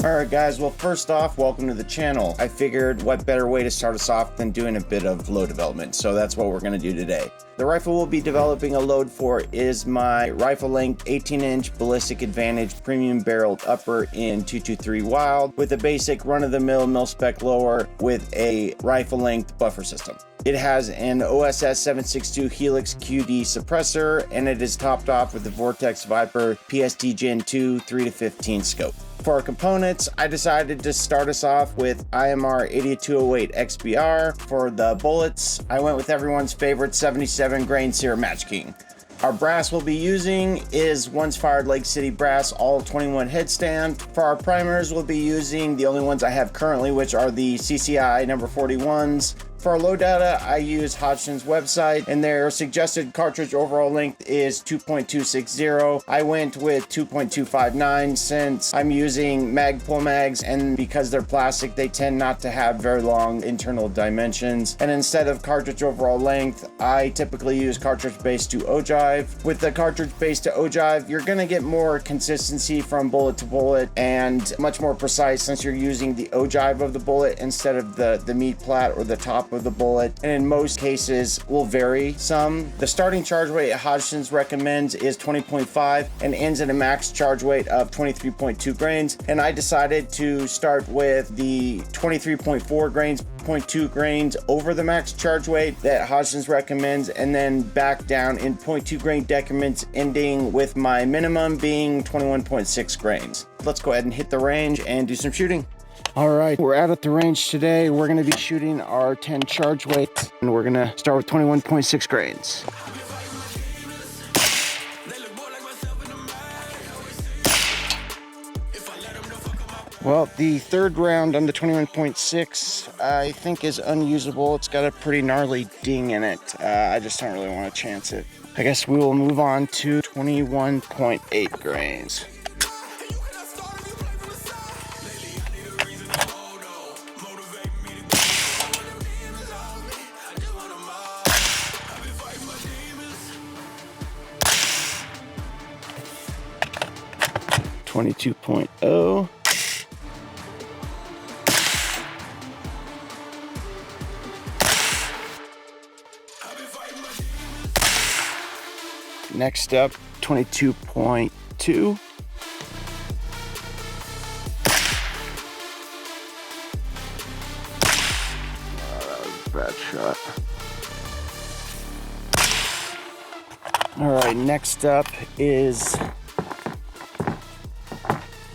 Alright guys, well first off, welcome to the channel. I figured what better way to start us off than doing a bit of load development, so that's what we're going to do today. The rifle we'll be developing a load for is my rifle length 18-inch ballistic advantage premium barreled upper in 223 Wild with a basic run-of-the-mill mil-spec lower with a rifle length buffer system. It has an OSS 762 Helix QD suppressor, and it is topped off with the Vortex Viper PST Gen 2 3-15 scope. For our components, I decided to start us off with IMR8208xbr. For the bullets, I went with everyone's favorite 77 grain Sierra Match King. Our brass we'll be using is Once Fired Lake City Brass all 21 headstamp. For our primers, we'll be using the only ones I have currently, which are the CCI number 41s. For our load data, I use Hodgdons website, and their suggested cartridge overall length is 2.260. I went with 2.259 since I'm using Magpul mags, and because they're plastic, they tend not to have very long internal dimensions. And instead of cartridge overall length, I typically use cartridge base to ogive. With the cartridge base to ogive, you're gonna get more consistency from bullet to bullet and much more precise since you're using the ogive of the bullet instead of the meat plat or the top of the bullet, and in most cases will vary some. The starting charge weight Hodgdons recommends is 20.5 and ends at a max charge weight of 23.2 grains, and I decided to start with the 23.4 grains, 0.2 grains over the max charge weight that Hodgdons recommends, and then back down in 0.2 grain decrements, ending with my minimum being 21.6 grains. Let's go ahead and hit the range and do some shooting. All right, we're out at the range today. We're going to be shooting our 10 charge weight, and we're going to start with 21.6 grains. Well, the third round on the 21.6 I think is unusable. It's got a pretty gnarly ding in it. I just don't really want to chance it. I guess we will move on to 21.8 grains. .20. Next up, 22.2. That was a bad shot. All right, next up is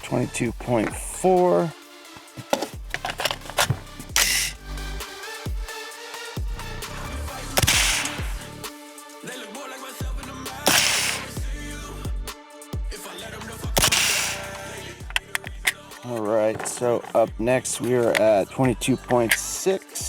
22.4. All right, so up next we are at 22.6.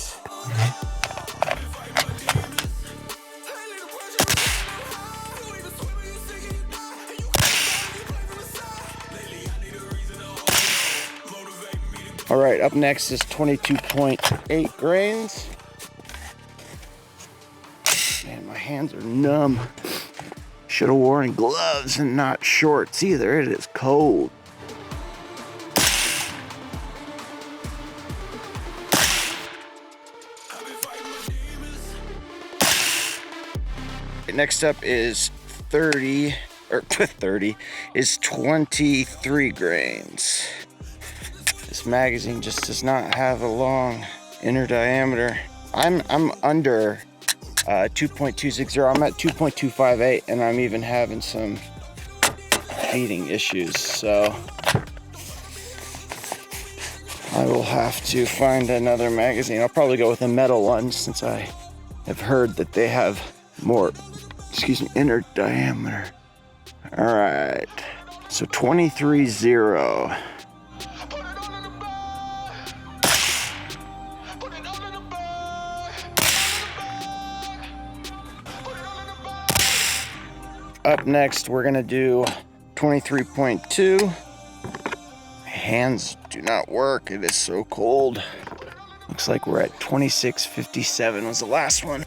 All right, up next is 22.8 grains. Man, my hands are numb. Should have worn gloves and not shorts either. It is cold. Next up is 23 grains. This magazine just does not have a long inner diameter. I'm under 2.260. I'm at 2.258, and I'm even having some feeding issues. So I will have to find another magazine. I'll probably go with a metal one since I have heard that they have more, inner diameter. All right, so 23.0. Up next, we're gonna do 23.2. Hands do not work, it is so cold. Looks like we're at 26.57 was the last one.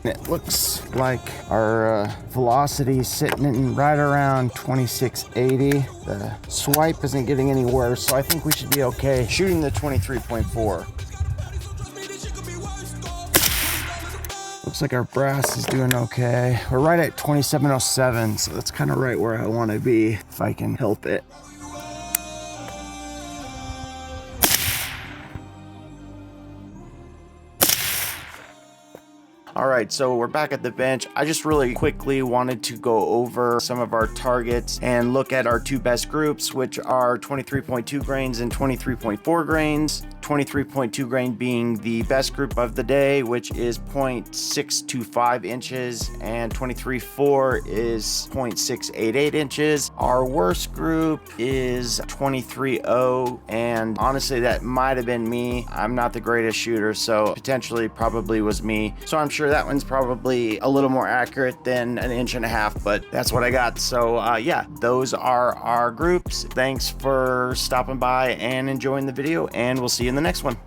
It looks like our velocity is sitting in right around 2680. The swipe isn't getting any worse, so I think we should be okay shooting the 23.4. Looks like our brass is doing okay. We're right at 2707, so that's kind of right where I want to be if I can help it. All right, so we're back at the bench. I just really quickly wanted to go over some of our targets and look at our two best groups, which are 23.2 grains and 23.4 grains. 23.2 grain being the best group of the day, which is 0.625 inches, and 23.4 is 0.688 inches. Our worst group is 23.0, and honestly, that might have been me. I'm not the greatest shooter, so potentially probably was me. So I'm sure that one's probably a little more accurate than 1.5 inches, but that's what I got. So yeah, those are our groups. Thanks for stopping by and enjoying the video, and we'll see you in the next one.